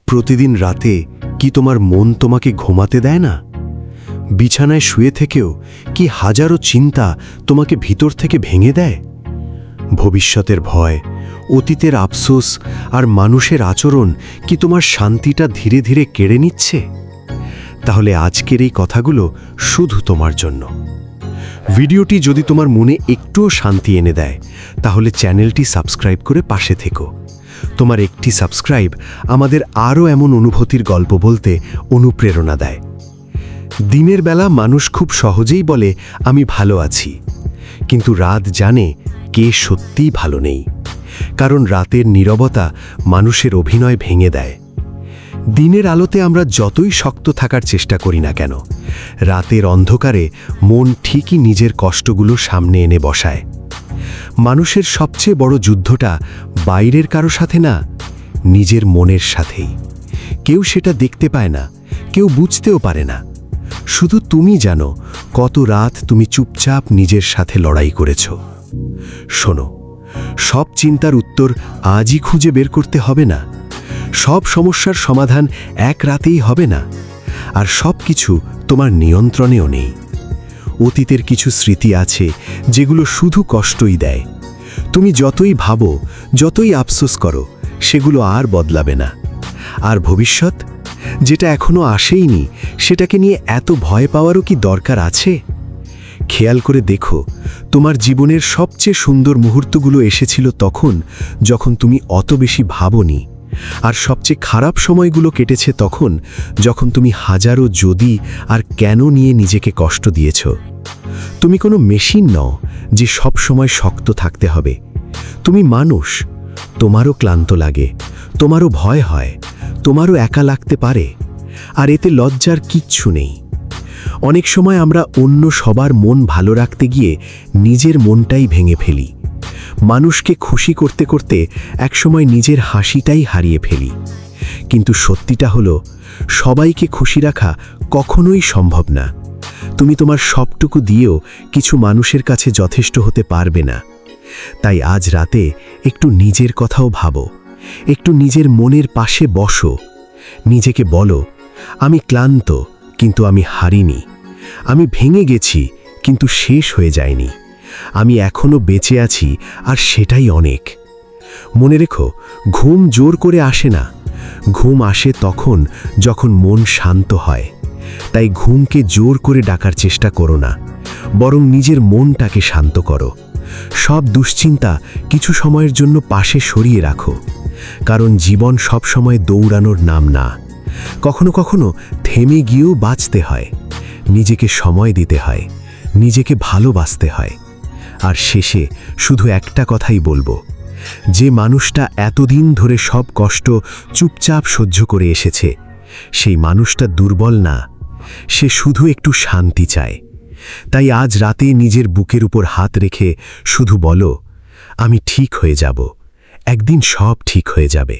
প্রতিদিন রাতে কি তোমার মন তোমাকে ঘুমাতে দেয় না? বিছানায় শুয়ে থেকেও কি হাজারো চিন্তা তোমাকে ভিতর থেকে ভেঙে দেয়? ভবিষ্যতের ভয়, অতীতের আফসোস আর মানুষের আচরণ কি তোমার শান্তিটা ধীরে ধীরে কেড়ে নিচ্ছে? তাহলে আজকের এই কথাগুলো শুধু তোমার জন্য। ভিডিওটি যদি তোমার মনে একটুও শান্তি এনে দেয়, তাহলে চ্যানেলটি সাবস্ক্রাইব করে পাশে থেকো। তোমার একটি সাবস্ক্রাইব আমাদের আরও এমন অনুভূতির গল্প বলতে অনুপ্রেরণা দেয়। দিনের বেলা মানুষ খুব সহজেই বলে আমি ভালো আছি, কিন্তু রাত জানে কে সত্যিই ভালো নেই। কারণ রাতের নীরবতা মানুষের অভিনয় ভেঙে দেয়। দিনের আলোতে আমরা যতই শক্ত থাকার চেষ্টা করি না কেন, রাতের অন্ধকারে মন ঠিকই নিজের কষ্টগুলো সামনে এনে বসায়। মানুষের সবচেয়ে বড় যুদ্ধটা বাইরের কারো সাথে না, নিজের মনের সাথেই। কেউ সেটা দেখতে পায় না, কেউ বুঝতেও পারে না। শুধু তুমি জানো কত রাত তুমি চুপচাপ নিজের সাথে লড়াই করেছ। শোনো, সব চিন্তার উত্তর আজই খুঁজে বের করতে হবে না। সব সমস্যার সমাধান এক রাতেই হবে না। আর সব কিছু তোমার নিয়ন্ত্রণেও নেই। অতীতের কিছু স্মৃতি আছে যেগুলো শুধু কষ্টই দেয়। তুমি যতই ভাবো, যতই আফসোস করো, সেগুলো আর বদলাবে না। আর ভবিষ্যৎ, যেটা এখনো আসেইনি, সেটাকে নিয়ে এত ভয় পাওয়ারও কি দরকার আছে? খেয়াল করে দেখো, তোমার জীবনের সবচেয়ে সুন্দর মুহূর্তগুলো এসেছিল তখন যখন তুমি অত বেশি ভাবোনি। আর সবচেয়ে খারাপ সময়গুলো কেটেছে তখন যখন তুমি হাজারো যদি আর কেন নিয়ে নিজেকে কষ্ট দিয়েছ। তুমি কোনো মেশিন নও যে সব সময় শক্ত থাকতে হবে। তুমি মানুষ, তোমারও ক্লান্ত লাগে, তোমারও ভয় হয়, তোমারও একা লাগতে পারে। আর এতে লজ্জার কিচ্ছু নেই। অনেক সময় আমরা অন্য সবার মন ভালো রাখতে গিয়ে নিজের মনটাই ভেঙে ফেলি। মানুষকে খুশি করতে করতে একসময় নিজের হাসিটাই হারিয়ে ফেলি। কিন্তু সত্যিটা হলো, সবাইকে খুশি রাখা কখনোই সম্ভব না। তুমি তোমার সবটুকু দিয়েও কিছু মানুষের কাছে যথেষ্ট হতে পারবে না। তাই আজ রাতে একটু নিজের কথাও ভাবো, একটু নিজের মনের পাশে বসো। নিজেকে বলো, আমি ক্লান্ত কিন্তু আমি হারিনি। আমি ভেঙে গেছি কিন্তু শেষ হয়ে যায়নি। আমি এখনো বেঁচে আছি, আর সেটাই অনেক। মনে রেখো, ঘুম জোর করে আসে না। ঘুম আসে তখন যখন মন শান্ত হয়। তাই ঘুমকে জোর করে ডাকার চেষ্টা করো না, বরং নিজের মনটাকে শান্ত করো। সব দুশ্চিন্তা কিছু সময়ের জন্য পাশে সরিয়ে রাখো। কারণ জীবন সব সময় দৌড়ানোর নাম না। কখনো কখনো থেমে গিয়েও বাঁচতে হয়, নিজেকে সময় দিতে হয়, নিজেকে ভালোবাসতে হয়। আর শেষে শুধু একটা কথাই বলবো, যে মানুষটা এতদিন ধরে সব কষ্ট চুপচাপ সহ্য করে এসেছে, সেই মানুষটা দুর্বল না, সে শুধু একটু শান্তি চায়। তাই আজ রাতে নিজের বুকের উপর হাত রেখে শুধু বলো, আমি ঠিক হয়ে যাব, একদিন সব ঠিক হয়ে যাবে।